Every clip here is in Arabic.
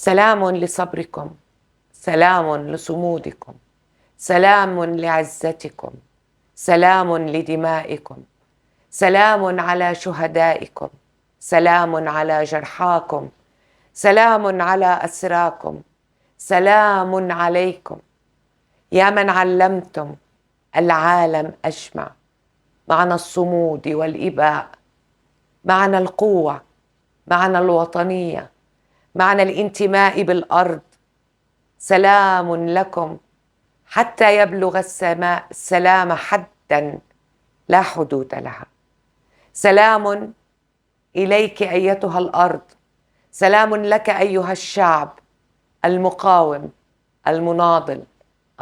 سلام لصبركم، سلام لصمودكم، سلام لعزتكم، سلام لدمائكم، سلام على شهدائكم، سلام على جرحاكم، سلام على أسراكم، سلام عليكم يا من علمتم العالم أجمع معنى الصمود والإباء، معنى القوة، معنى الوطنية، معنى الانتماء بالأرض. سلام لكم حتى يبلغ السلام حدا لا حدود لها. سلام إليك أيتها الأرض، سلام لك أيها الشعب المقاوم المناضل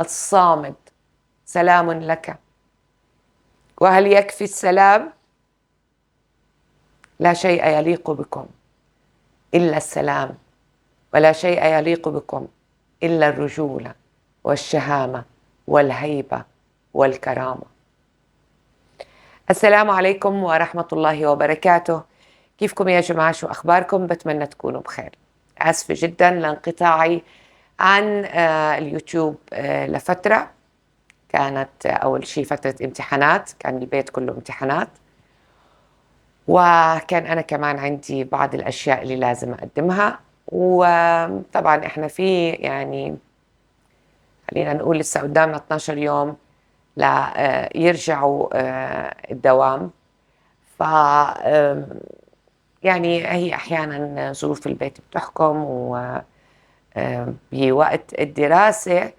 الصامد، سلام لك. وهل يكفي السلام؟ لا شيء يليق بكم إلا السلام، ولا شيء يليق بكم إلا الرجولة والشهامة والهيبة والكرامة. السلام عليكم ورحمة الله وبركاته. كيفكم يا جماعة؟ شو أخباركم؟ بتمنى تكونوا بخير. آسفة جدا لانقطاعي عن اليوتيوب لفترة. كانت أول شيء فترة امتحانات، كان البيت كله امتحانات، وكان أنا كمان عندي بعض الأشياء اللي لازم أقدمها. وطبعا إحنا في يعني خلينا نقول لسه قدامنا 12 يوم لا يرجعوا الدوام. ف يعني هي أحيانا ظروف البيت بتحكم، وبوقت الدراسة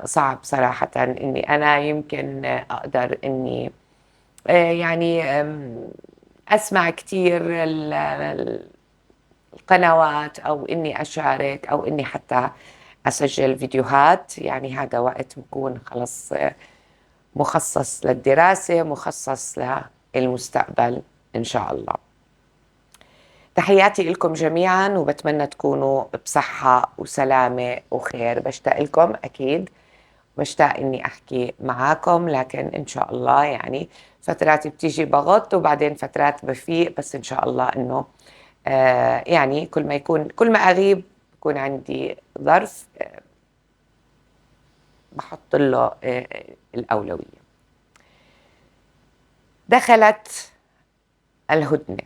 صعب صراحة إني أنا يمكن أقدر إني يعني أسمع كتير القنوات، أو إني أشارك، أو إني حتى أسجل فيديوهات. يعني هذا وقت بكون خلص مخصص للدراسة، مخصص للمستقبل إن شاء الله. تحياتي لكم جميعا، وبتمنى تكونوا بصحة وسلامة وخير. بشتاق لكم أكيد، بشتاق إني أحكي معاكم، لكن إن شاء الله يعني فترات بتيجي بغط وبعدين فترات بفيق، بس إن شاء الله إنه يعني كل ما أغيب يكون عندي ظرف بحط له الأولوية. دخلت الهدنة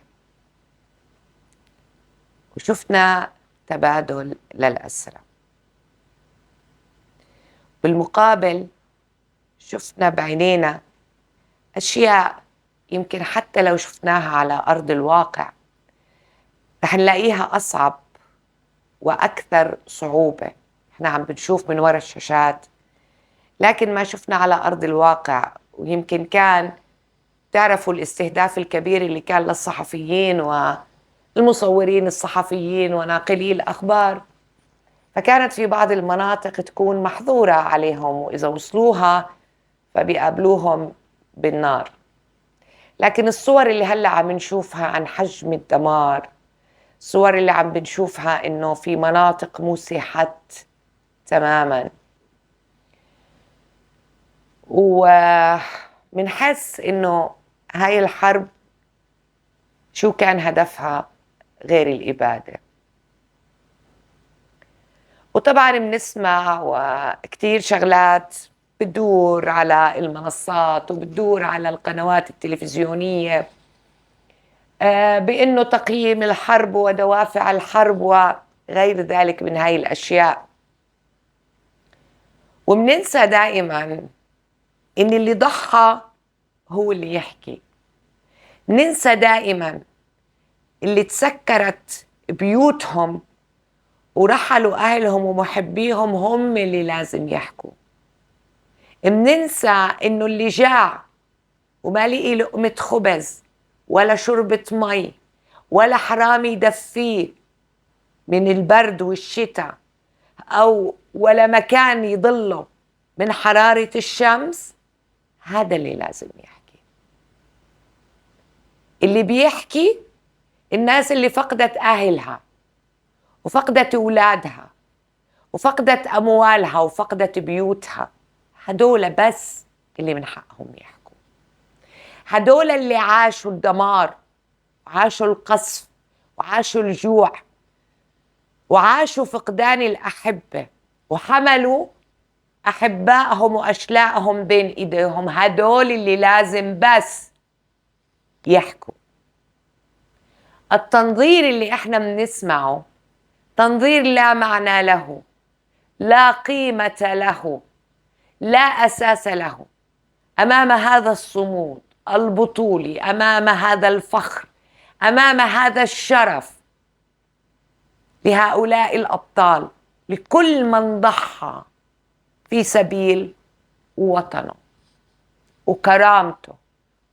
وشفنا تبادل للأسرى، بالمقابل شفنا بعينينا أشياء يمكن حتى لو شفناها على أرض الواقع رح نلاقيها أصعب وأكثر صعوبة. احنا عم بنشوف من وراء الشاشات، لكن ما شفنا على أرض الواقع. ويمكن كان تعرفوا الاستهداف الكبير اللي كان للصحفيين والمصورين الصحفيين وناقلي الأخبار، فكانت في بعض المناطق تكون محظورة عليهم، وإذا وصلوها فبيقابلوهم بالنار. لكن الصور اللي هلأ عم نشوفها عن حجم الدمار، الصور اللي عم بنشوفها إنه في مناطق مسحت تماما، ومنحس إنه هاي الحرب شو كان هدفها غير الإبادة. وطبعا بنسمع وكتير شغلات بتدور على المنصات وبتدور على القنوات التلفزيونية بأنه تقييم الحرب ودوافع الحرب وغير ذلك من هاي الأشياء. وبننسى دائما إن اللي ضحى هو اللي يحكي. ننسى دائما اللي تسكرت بيوتهم ورحلوا أهلهم ومحبيهم هم اللي لازم يحكوا. بننسى إنه اللي جاع وما لقي لقمة خبز ولا شربة مي ولا حرامي يدفيه من البرد والشتاء، أو ولا مكان يضله من حرارة الشمس، هذا اللي لازم يحكي. اللي بيحكي الناس اللي فقدت أهلها وفقدت أولادها وفقدت أموالها وفقدت بيوتها، هدول بس اللي من حقهم يحكوا. هدول اللي عاشوا الدمار، عاشوا القصف، وعاشوا الجوع، وعاشوا فقدان الأحبة، وحملوا أحبائهم وأشلاءهم بين إيديهم. هدول اللي لازم بس يحكوا. التنظير اللي احنا بنسمعه تنظير لا معنى له، لا قيمة له، لا أساس له أمام هذا الصمود البطولي، أمام هذا الفخر، أمام هذا الشرف لهؤلاء الأبطال، لكل من ضحى في سبيل وطنه وكرامته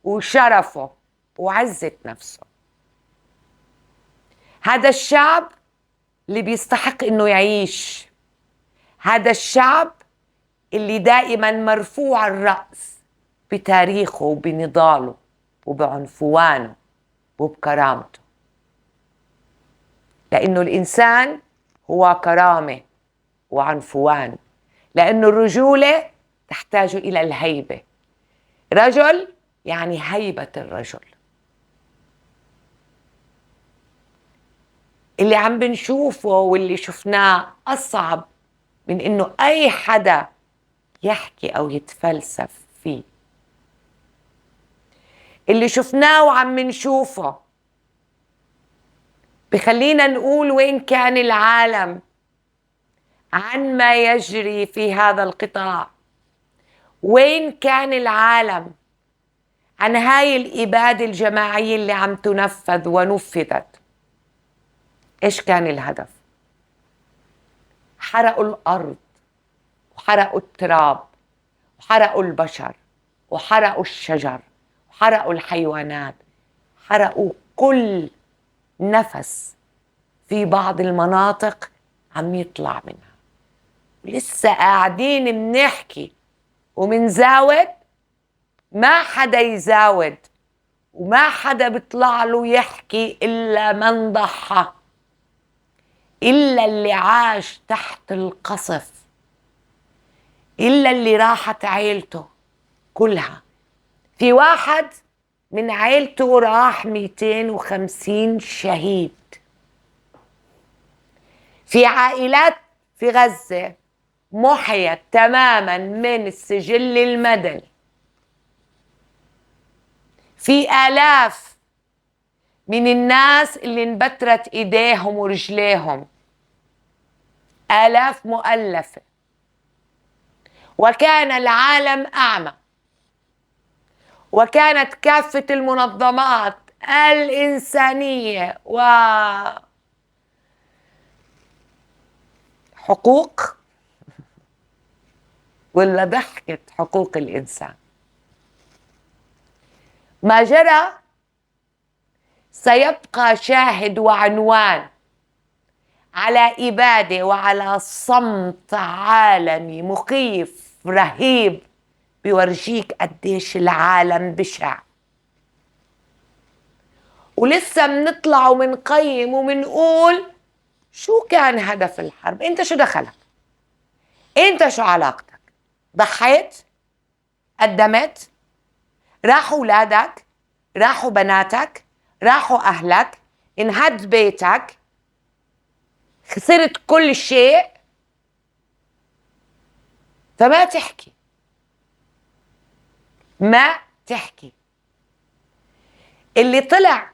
وشرفه وعزة نفسه. هذا الشعب اللي بيستحق إنه يعيش، هذا الشعب اللي دائما مرفوع الرأس بتاريخه وبنضاله وبعنفوانه وبكرامته، لأنه الإنسان هو كرامة وعنفوان، لأنه الرجولة تحتاج إلى الهيبة. رجل يعني هيبة الرجل. اللي عم بنشوفه واللي شفناه أصعب من إنه أي حدا يحكي أو يتفلسف فيه. اللي شفناه وعم نشوفه بخلينا نقول وين كان العالم عن ما يجري في هذا القطاع، وين كان العالم عن هاي الإبادة الجماعية اللي عم تنفذ ونفذت. إيش كان الهدف؟ حرقوا الأرض وحرقوا التراب وحرقوا البشر وحرقوا الشجر وحرقوا الحيوانات، حرقوا كل نفس في بعض المناطق عم يطلع منها. لسه قاعدين بنحكي ومنزاود، ما حدا يزاود وما حدا بيطلع له يحكي إلا من ضحى، إلا اللي عاش تحت القصف، إلا اللي راحت عيلته كلها. في واحد من عيلته راح 250 شهيد. في عائلات في غزة محيت تماما من السجل المدني. في آلاف من الناس اللي انبترت إيديهم ورجليهم، آلاف مؤلفة، وكان العالم أعمى، وكانت كافة المنظمات الإنسانية وحقوق ولا ضحكت حقوق الإنسان. ما جرى سيبقى شاهد وعنوان على إبادة وعلى صمت عالمي مخيف رهيب، بيورجيك قديش العالم بشع. ولسه منطلع ومنقيم ومنقول شو كان هدف الحرب؟ انت شو دخلك؟ انت شو علاقتك؟ ضحيت؟ قدمت؟ راحوا أولادك؟ راحوا بناتك؟ راحوا أهلك؟ انهد بيتك؟ خسرت كل شيء؟ فما تحكي، ما تحكي. اللي طلع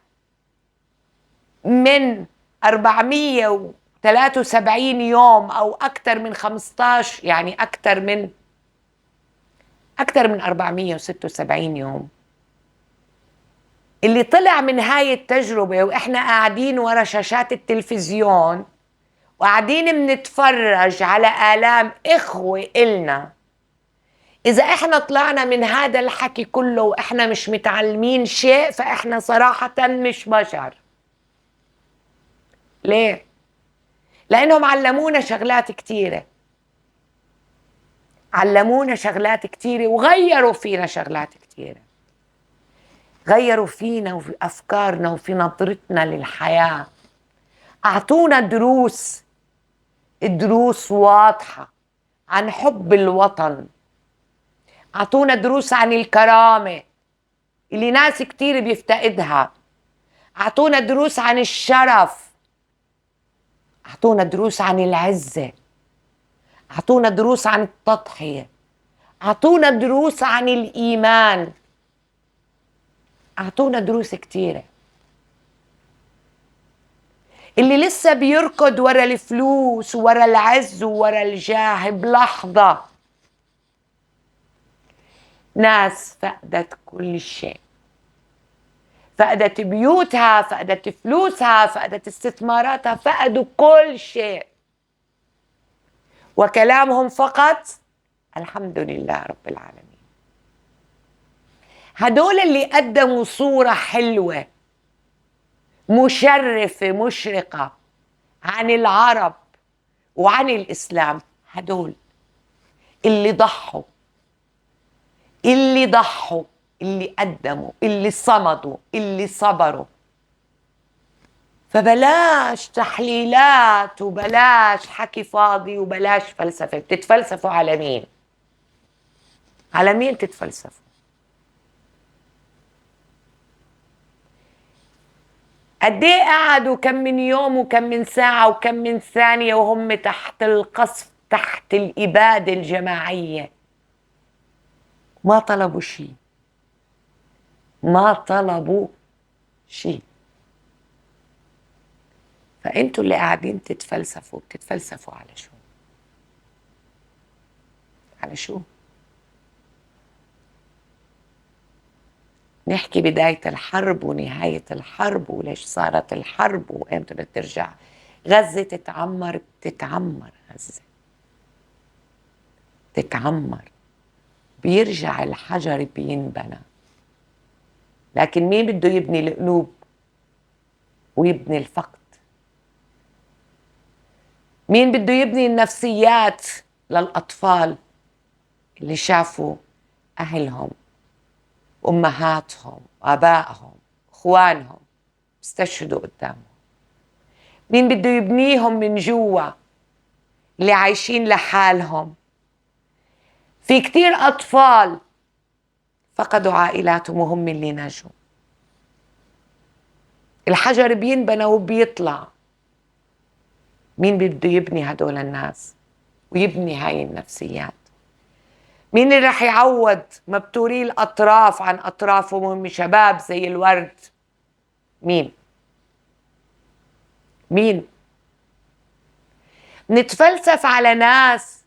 من 473 يوم أو أكثر من 15، يعني أكثر من 476 يوم، اللي طلع من هاي التجربة وإحنا قاعدين ورا شاشات التلفزيون وقاعدين بنتفرج على آلام إخوة إلنا، إذا إحنا طلعنا من هذا الحكي كله وإحنا مش متعلمين شيء، فإحنا صراحة مش بشر. ليه؟ لأنهم علمونا شغلات كتيرة، علمونا شغلات كتيرة وغيروا فينا شغلات كتيرة، غيروا فينا وفي أفكارنا وفي نظرتنا للحياة. أعطونا دروس واضحة عن حب الوطن، أعطونا دروس عن الكرامة اللي ناس كتير بيفتقدها، أعطونا دروس عن الشرف، أعطونا دروس عن العزة، أعطونا دروس عن التضحية، أعطونا دروس عن الإيمان، أعطونا دروس كتيرة. اللي لسه بيركض ورا الفلوس ورا العز ورا الجاه بلحظة ناس فقدت كل شيء، فقدت بيوتها، فقدت فلوسها، فقدت استثماراتها، فقدوا كل شيء، وكلامهم فقط الحمد لله رب العالمين. هدول اللي قدموا صورة حلوة مشرفة مشرقة عن العرب وعن الإسلام، هدول اللي ضحوا، اللي ضحوا، اللي قدموا، اللي صمدوا، اللي صبروا. فبلاش تحليلات وبلاش حكي فاضي وبلاش فلسفة. بتتفلسفوا على مين؟ على مين تتفلسفوا؟ قد ايه قعدوا كم من يوم وكم من ساعة وكم من ثانية وهم تحت القصف، تحت الإبادة الجماعية، ما طلبوا شيء، ما طلبوا شيء. فأنتوا اللي قاعدين تتفلسفوا، بتتفلسفوا على شو؟ على شو؟ نحكي بداية الحرب ونهاية الحرب وليش صارت الحرب وإمتى بدها ترجع غزة تتعمر. بتتعمر غزة، تتعمر، بيرجع الحجر بينبنى. لكن مين بده يبني القلوب ويبني الفقد؟ مين بده يبني النفسيات للأطفال اللي شافوا أهلهم، أمهاتهم، آبائهم، إخوانهم استشهدوا قدامهم؟ مين بده يبنيهم من جوا اللي عايشين لحالهم؟ في كتير أطفال فقدوا عائلاتهم وهم اللي نجوا. الحجر بينبنى وبيطلع. مين بده يبني هدول الناس ويبني هاي النفسيات؟ مين اللي رح يعوض مبتوري الأطراف عن أطرافهم وهم شباب زي الورد؟ مين؟ مين؟ نتفلسف على ناس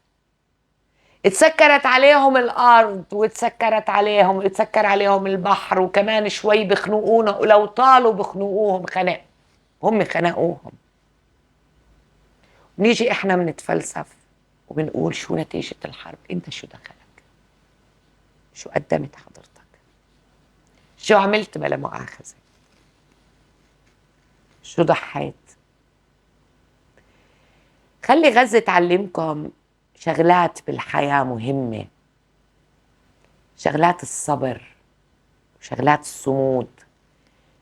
اتسكرت عليهم الأرض واتسكر عليهم البحر، وكمان شوي بخنقونا، ولو طالوا بخنقوهم خنق، هم خنقوهم. نيجي احنا بنتفلسف وبنقول شو نتيجة الحرب؟ انت شو دخلك؟ شو قدمت حضرتك؟ شو عملت بلا مؤاخذة؟ شو ضحيت؟ خلي غزة تعلمكم شغلات بالحياة مهمة، شغلات الصبر وشغلات الصمود.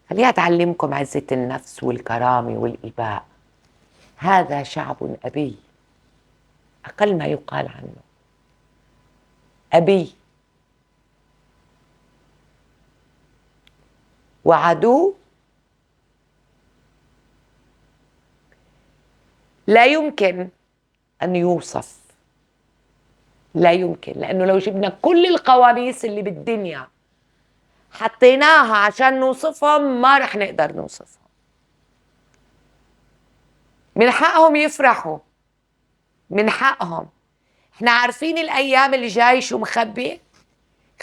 خليها تعلمكم عزة النفس والكرامة والإباء. هذا شعب أبي، أقل ما يقال عنه أبي، وعدو لا يمكن أن يوصف، لا يمكن. لأنه لو جبنا كل القواميس اللي بالدنيا حطيناها عشان نوصفهم ما رح نقدر نوصفهم. من حقهم يفرحوا، من حقهم. احنا عارفين الأيام اللي جاي شو مخبي،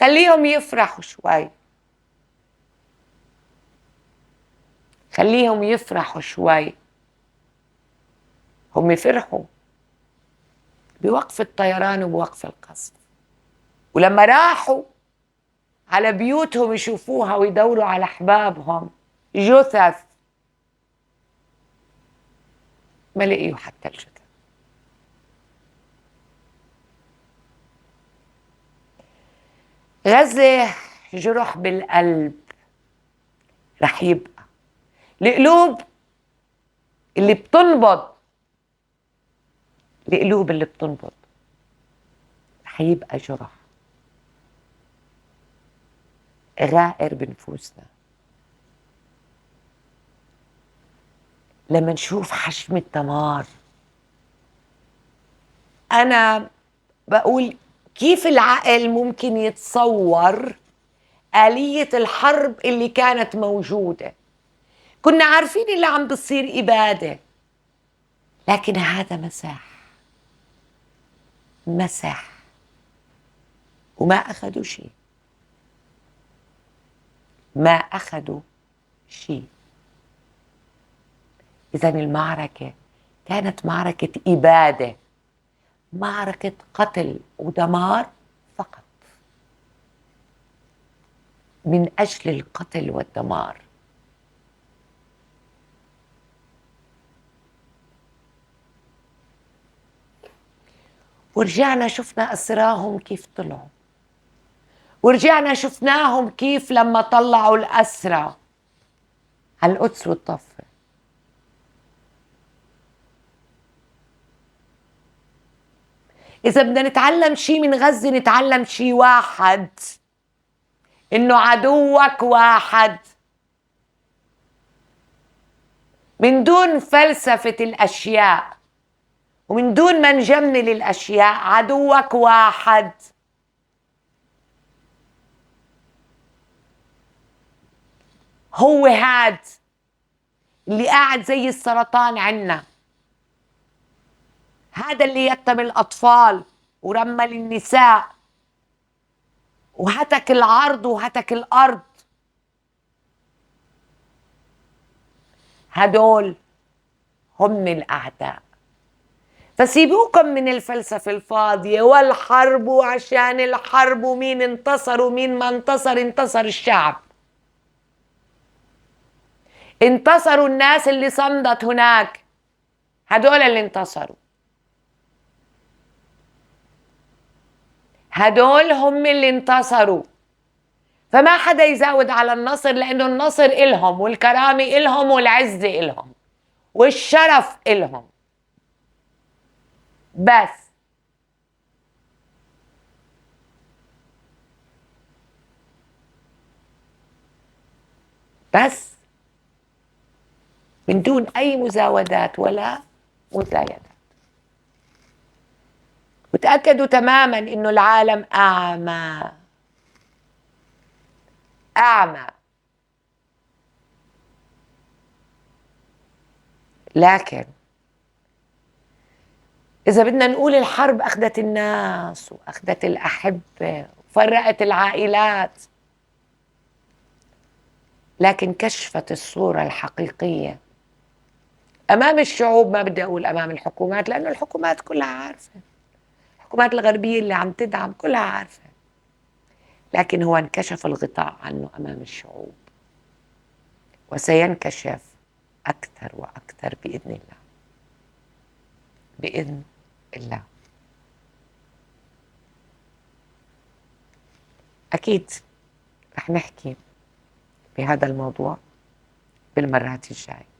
خليهم يفرحوا شوي، خليهم يفرحوا شوي. هم يفرحوا بوقف الطيران وبوقف القصف، ولما راحوا على بيوتهم يشوفوها ويدوروا على أحبابهم جثث، ما لقيوا حتى الجثث. غزة جرح بالقلب رح يبقى، القلوب اللي بتنبض، القلوب اللي بتنبض رح يبقى جرح غائر بنفوسنا. لما نشوف حجم الدمار. أنا بقول كيف العقل ممكن يتصور آلية الحرب اللي كانت موجودة؟ كنا عارفين اللي عم بصير إبادة، لكن هذا مسح وما أخذوا شيء، ما أخذوا شيء. إذن المعركة كانت معركة إبادة، معركة قتل ودمار فقط، من أجل القتل والدمار. ورجعنا شفنا أسراهم كيف طلعوا، ورجعنا شفناهم كيف لما طلعوا الأسرى على القدس والضفة. إذا بدنا نتعلم شيء من غزة نتعلم شيء واحد، إنه عدوك واحد. من دون فلسفة الأشياء ومن دون ما نجمل الأشياء، عدوك واحد. هو هاد اللي قاعد زي السرطان عنا، هذا اللي يتم الأطفال ورمل النساء وهتك العرض وهتك الأرض. هدول هم الأعداء. فسيبوكم من الفلسفة الفاضية والحرب وعشان الحرب ومين انتصر ومين ما انتصر. انتصر الشعب، انتصروا الناس اللي صمدت هناك، هدول اللي انتصروا، هدول هم اللي انتصروا. فما حدا يزود على النصر، لأنه النصر إلهم والكرامة إلهم والعزة إلهم والشرف إلهم. بس من دون أي مزاودات ولا مزايدات. وتأكدوا تماما إنه العالم أعمى، أعمى. لكن إذا بدنا نقول الحرب أخذت الناس وأخذت الأحبة وفرقت العائلات، لكن كشفت الصورة الحقيقية أمام الشعوب. ما بدي أقول أمام الحكومات، لأنه الحكومات كلها عارفة، الحكومات الغربية اللي عم تدعم كلها عارفة، لكن هو انكشف الغطاء عنه أمام الشعوب، وسينكشف أكثر وأكثر بإذن الله، بإذن الله. أكيد رح نحكي بهذا الموضوع بالمرات الجاية.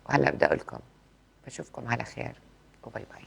وهلأ بدي أقول لكم بشوفكم على خير وباي باي.